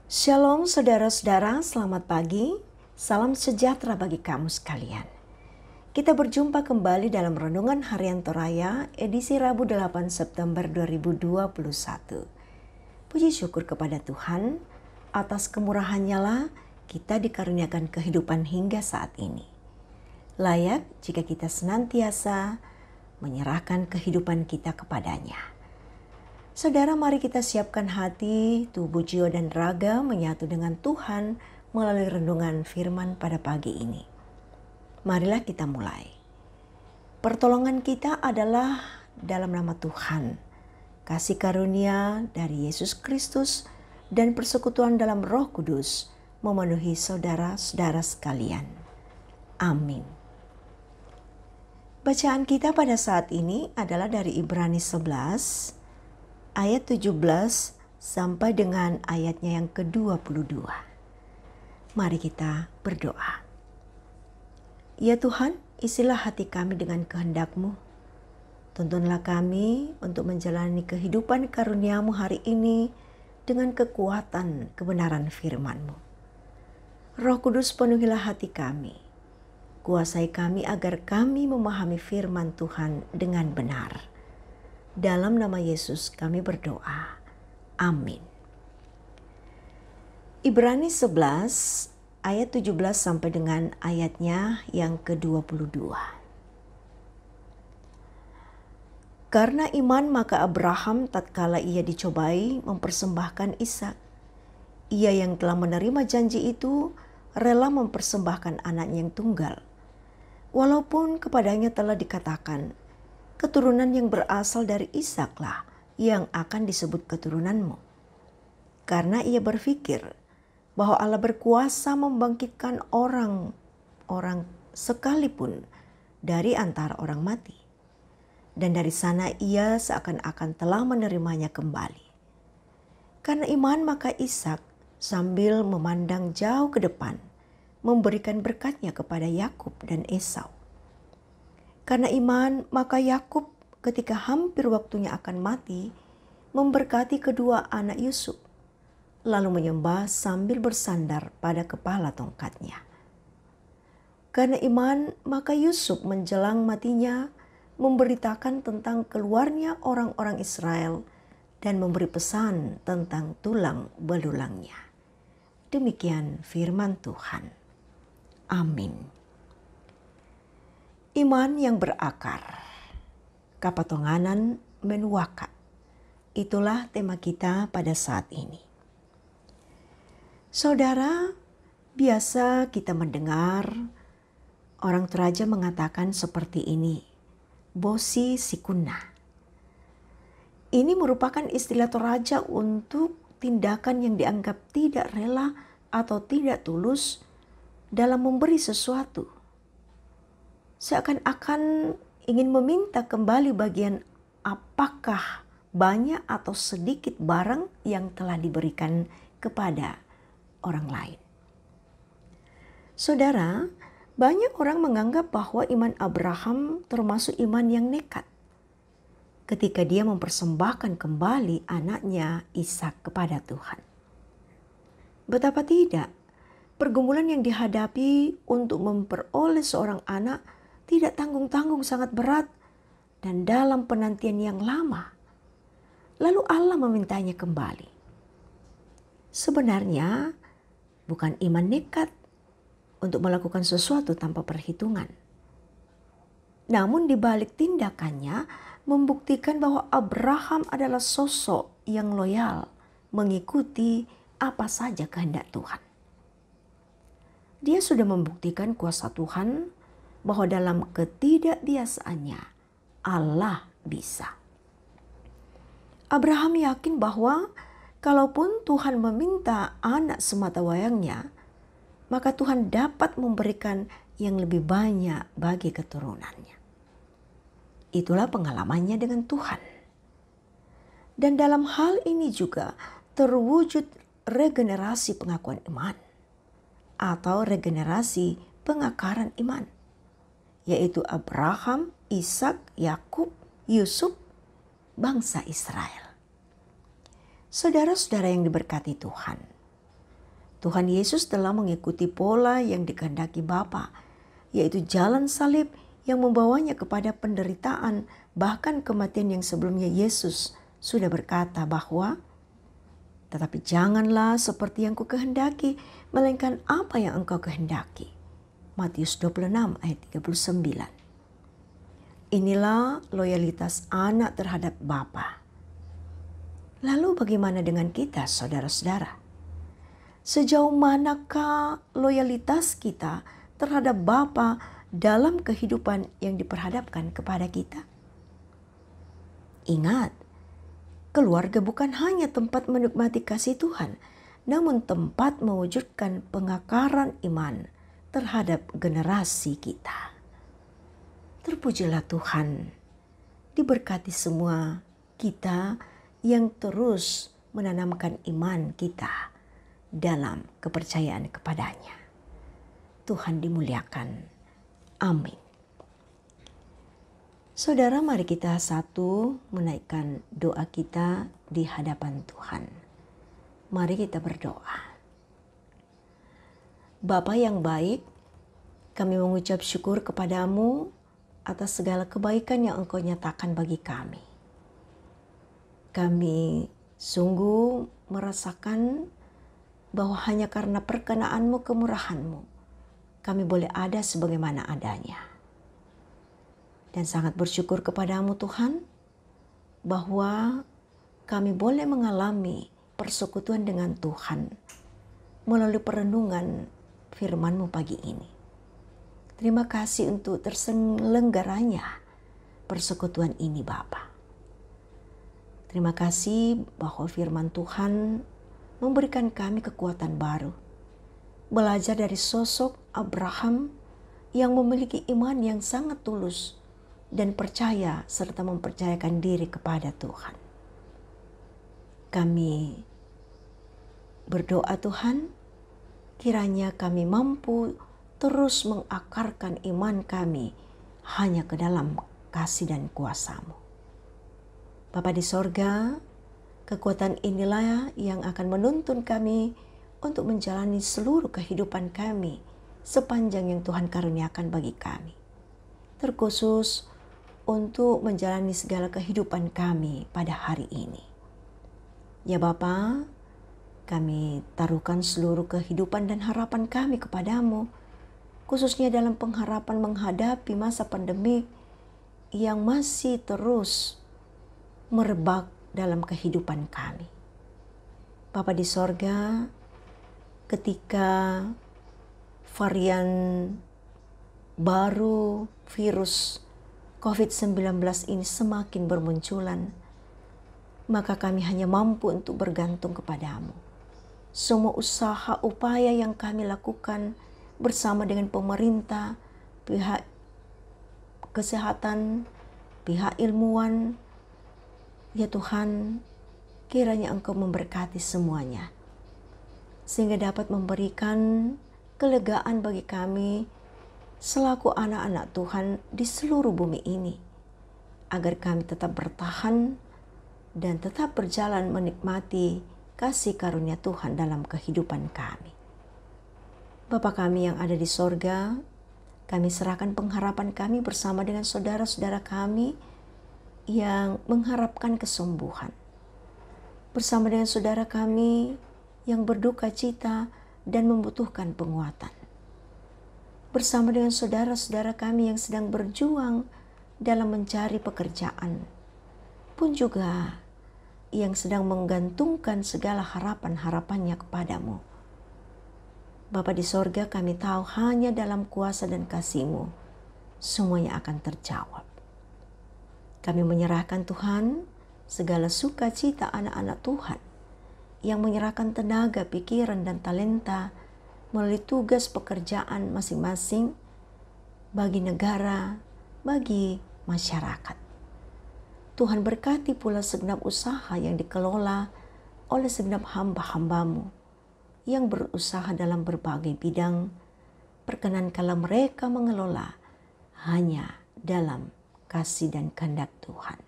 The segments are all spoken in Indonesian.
Shalom saudara-saudara, selamat pagi. Salam sejahtera bagi kamu sekalian. Kita berjumpa kembali dalam Renungan Harian Toraya edisi Rabu 8 September 2021. Puji syukur kepada Tuhan, atas kemurahan-Nya lah kita dikaruniakan kehidupan hingga saat ini. Layak jika kita senantiasa menyerahkan kehidupan kita kepadanya. Saudara, mari kita siapkan hati, tubuh, jiwa, dan raga menyatu dengan Tuhan melalui renungan firman pada pagi ini. Marilah kita mulai. Pertolongan kita adalah dalam nama Tuhan, kasih karunia dari Yesus Kristus, dan persekutuan dalam Roh Kudus memenuhi saudara-saudara sekalian. Amin. Bacaan kita pada saat ini adalah dari Ibrani 11, ayat 17 sampai dengan ayatnya yang ke-22. Mari kita berdoa. Ya Tuhan, isilah hati kami dengan kehendak-Mu. Tuntunlah kami untuk menjalani kehidupan karunia-Mu hari ini dengan kekuatan kebenaran firman-Mu. Roh Kudus, penuhilah hati kami. Kuasai kami agar kami memahami firman Tuhan dengan benar. Dalam nama Yesus kami berdoa. Amin. Ibrani 11 ayat 17 sampai dengan ayatnya yang ke-22. Karena iman maka Abraham tatkala ia dicobai mempersembahkan Ishak. Ia yang telah menerima janji itu rela mempersembahkan anaknya yang tunggal. Walaupun kepadanya telah dikatakan, keturunan yang berasal dari Ishaklah yang akan disebut keturunanmu. Karena ia berpikir bahwa Allah berkuasa membangkitkan orang sekalipun dari antara orang mati. Dan dari sana ia seakan-akan telah menerimanya kembali. Karena iman maka Ishak sambil memandang jauh ke depan memberikan berkatnya kepada Yakub dan Esau. Karena iman, maka Yakub ketika hampir waktunya akan mati, memberkati kedua anak Yusuf, lalu menyembah sambil bersandar pada kepala tongkatnya. Karena iman, maka Yusuf menjelang matinya memberitakan tentang keluarnya orang-orang Israel dan memberi pesan tentang tulang belulangnya. Demikian firman Tuhan. Amin. Iman yang berakar, kapatonganan menuaka. Itulah tema kita pada saat ini. Saudara, biasa kita mendengar orang Toraja mengatakan seperti ini, bosi sikuna. Ini merupakan istilah Toraja untuk tindakan yang dianggap tidak rela atau tidak tulus dalam memberi sesuatu. Seakan-akan ingin meminta kembali bagian apakah banyak atau sedikit barang yang telah diberikan kepada orang lain. Saudara, banyak orang menganggap bahwa iman Abraham termasuk iman yang nekat ketika dia mempersembahkan kembali anaknya Ishak kepada Tuhan. Betapa tidak, pergumulan yang dihadapi untuk memperoleh seorang anak tidak tanggung-tanggung, sangat berat dan dalam penantian yang lama. Lalu Allah memintanya kembali. Sebenarnya bukan iman nekat untuk melakukan sesuatu tanpa perhitungan. Namun di balik tindakannya membuktikan bahwa Abraham adalah sosok yang loyal mengikuti apa saja kehendak Tuhan. Dia sudah membuktikan kuasa Tuhan bahwa dalam ketidakbiasaannya Allah bisa. Abraham yakin bahwa kalaupun Tuhan meminta anak sematawayangnya, maka Tuhan dapat memberikan yang lebih banyak bagi keturunannya. Itulah pengalamannya dengan Tuhan. Dan dalam hal ini juga terwujud regenerasi pengakuan iman atau regenerasi pengakaran iman, yaitu Abraham, Ishak, Yakub, Yusuf, bangsa Israel. Saudara-saudara yang diberkati Tuhan, Tuhan Yesus telah mengikuti pola yang dikehendaki Bapa, yaitu jalan salib yang membawanya kepada penderitaan, bahkan kematian yang sebelumnya Yesus sudah berkata bahwa, "Tetapi janganlah seperti yang kukehendaki, melainkan apa yang engkau kehendaki." Matius 26 ayat 39. Inilah loyalitas anak terhadap Bapa. Lalu bagaimana dengan kita, saudara-saudara? Sejauh manakah loyalitas kita terhadap Bapa dalam kehidupan yang diperhadapkan kepada kita? Ingat, keluarga bukan hanya tempat menikmati kasih Tuhan, namun tempat mewujudkan pengakaran iman terhadap generasi kita. Terpujilah Tuhan, diberkati semua kita yang terus menanamkan iman kita dalam kepercayaan kepadanya. Tuhan dimuliakan. Amin. Saudara, mari kita satu menaikkan doa kita di hadapan Tuhan. Mari kita berdoa. Bapa yang baik, kami mengucap syukur kepadamu atas segala kebaikan yang Engkau nyatakan bagi kami. Kami sungguh merasakan bahwa hanya karena perkenaanmu, kemurahanmu, kami boleh ada sebagaimana adanya. Dan sangat bersyukur kepadamu Tuhan, bahwa kami boleh mengalami persekutuan dengan Tuhan melalui perenungan firman-Mu pagi ini. Terima kasih untuk terselenggaranya persekutuan ini Bapa. Terima kasih bahwa firman Tuhan memberikan kami kekuatan baru. Belajar dari sosok Abraham yang memiliki iman yang sangat tulus dan percaya serta mempercayakan diri kepada Tuhan. Kami berdoa Tuhan, kiranya kami mampu terus mengakarkan iman kami hanya ke dalam kasih dan kuasa-Mu. Bapa di sorga, kekuatan inilah yang akan menuntun kami untuk menjalani seluruh kehidupan kami sepanjang yang Tuhan karuniakan bagi kami. Terkhusus untuk menjalani segala kehidupan kami pada hari ini. Ya Bapa, kami taruhkan seluruh kehidupan dan harapan kami kepadamu, khususnya dalam pengharapan menghadapi masa pandemik yang masih terus merebak dalam kehidupan kami. Bapa di sorga, ketika varian baru virus COVID-19 ini semakin bermunculan, maka kami hanya mampu untuk bergantung kepadamu. Semua usaha upaya yang kami lakukan bersama dengan pemerintah, pihak kesehatan, pihak ilmuwan, ya Tuhan, kiranya Engkau memberkati semuanya, sehingga dapat memberikan kelegaan bagi kami selaku anak-anak Tuhan di seluruh bumi ini, agar kami tetap bertahan dan tetap berjalan menikmati kasih karunia Tuhan dalam kehidupan kami. Bapa kami yang ada di sorga, kami serahkan pengharapan kami bersama dengan saudara-saudara kami yang mengharapkan kesembuhan. Bersama dengan saudara kami yang berduka cita dan membutuhkan penguatan. Bersama dengan saudara-saudara kami yang sedang berjuang dalam mencari pekerjaan. Pun juga yang sedang menggantungkan segala harapan-harapannya kepadamu. Bapa di sorga, kami tahu hanya dalam kuasa dan kasih-Mu semuanya akan terjawab. Kami menyerahkan Tuhan segala sukacita anak-anak Tuhan yang menyerahkan tenaga, pikiran, dan talenta melalui tugas pekerjaan masing-masing bagi negara, bagi masyarakat. Tuhan berkati pula segenap usaha yang dikelola oleh segenap hamba-hamba-Mu yang berusaha dalam berbagai bidang. Perkenankanlah mereka mengelola hanya dalam kasih dan kehendak Tuhan.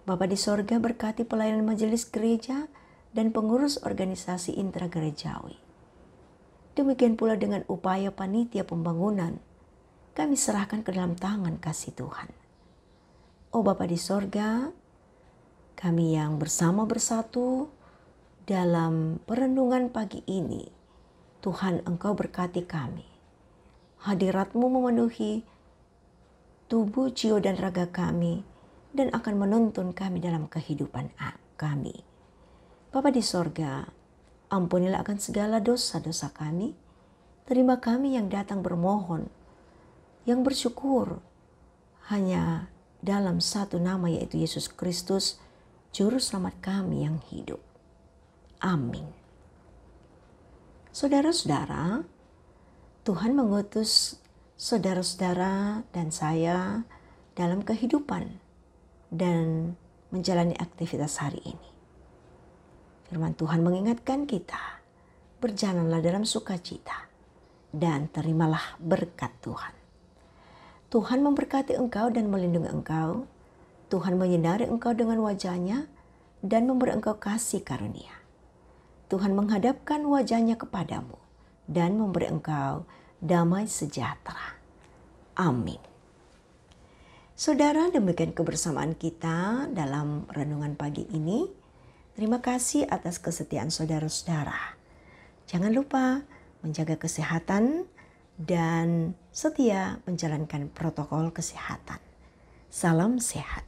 Bapa di sorga, berkati pelayanan majelis gereja dan pengurus organisasi intragerejawi. Demikian pula dengan upaya panitia pembangunan, kami serahkan ke dalam tangan kasih Tuhan. Oh Bapa di sorga, kami yang bersatu dalam perenungan pagi ini, Tuhan Engkau berkati kami. Hadirat-Mu memenuhi tubuh, jiwa, dan raga kami, dan akan menuntun kami dalam kehidupan kami. Bapa di sorga, ampunilah akan segala dosa-dosa kami. Terima kami yang datang bermohon, yang bersyukur hanya dalam satu nama, yaitu Yesus Kristus, Juru Selamat kami yang hidup. Amin. Saudara-saudara, Tuhan mengutus saudara-saudara dan saya dalam kehidupan dan menjalani aktivitas hari ini. Firman Tuhan mengingatkan kita, berjalanlah dalam sukacita dan terimalah berkat Tuhan. Tuhan memberkati engkau dan melindungi engkau. Tuhan menyinari engkau dengan wajah-Nya dan memberi engkau kasih karunia. Tuhan menghadapkan wajah-Nya kepadamu dan memberi engkau damai sejahtera. Amin. Saudara, demikian kebersamaan kita dalam renungan pagi ini. Terima kasih atas kesetiaan saudara-saudara. Jangan lupa menjaga kesehatan dan setia menjalankan protokol kesehatan. Salam sehat.